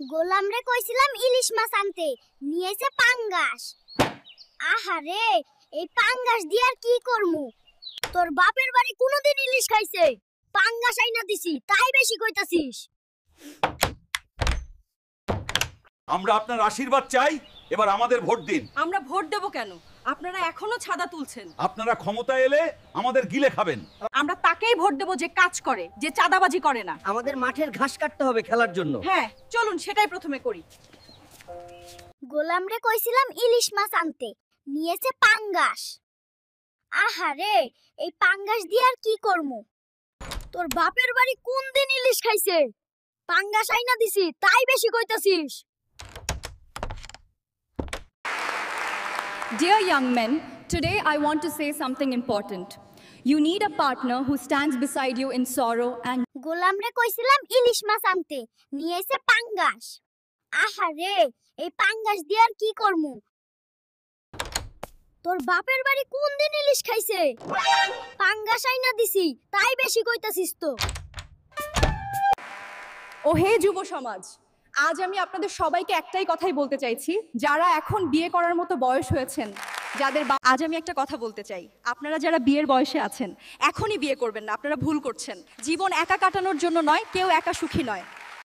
গোলাম রে কইছিলাম ইলিশ মাছ আনতে, নিয়ে এসে পাঙ্গাস। আহারে, এই পাঙ্গাস দিয়ে আর কি করমু? তোর বাপের বাড়ি কোনোদিন ইলিশ খাইছে? পাঙ্গাস আইনা দিছি, তাই বেশি কইতাছিস। আমরা আপনার আশীর্বাদ চাই, এবার আমাদের ভোট দিন। আমরা ভোট দেব কেন? আপনারা এখনো ছাদা তুলছেন। আপনারা ক্ষমতায় এলে আমাদের গিলে খাবেন। আমরা তাকেই ভোট দেব যে কাজ করে, যে চাঁদাবাজি করে না। আমাদের মাঠের ঘাস কাটতে হবে খেলার জন্য। হ্যাঁ, চলুন সেটাই প্রথমে করি। গোলাম রে কইছিলাম ইলিশ মাছ আনতে, নিয়ে এসে পাঙ্গাস। আহারে, এই পাঙ্গাস দিয়ে আর কি করমু? তোর বাপের বাড়ি কোন দিন ইলিশ খাইছে? পাঙ্গাস আইনা দিছি, তাই বেশি কইতাছিস। Dear young men, today I want to say something important. You need a partner who stands beside you in sorrow and গোলাম রে কইছিলাম ইলিশ মাছ আনতে, নিয়ে এসে পাঙ্গাস। আহারে, এই পাঙ্গাস দিয়ে আর কি করমু? তোর বাপের বাড়ি কোন দিন ইলিশ খাইছে? পাঙ্গাস আইনা দিছি, তাই বেশি কইতাছিস তো। ও হে যুব সমাজ, আজ আমি আপনাদের সবাইকে একটাই কথাই বলতে চাইছি, যারা এখন বিয়ে করার মতো বয়স হয়েছেন, আজ আমি একটা কথা বলতে চাই, আপনারা যারা বিয়ের বয়সে আছেন এখনই বিয়ে করবেন না, আপনারা ভুল করছেন। জীবন একা কাটানোর জন্য নয়, কেউ একা সুখী নয়।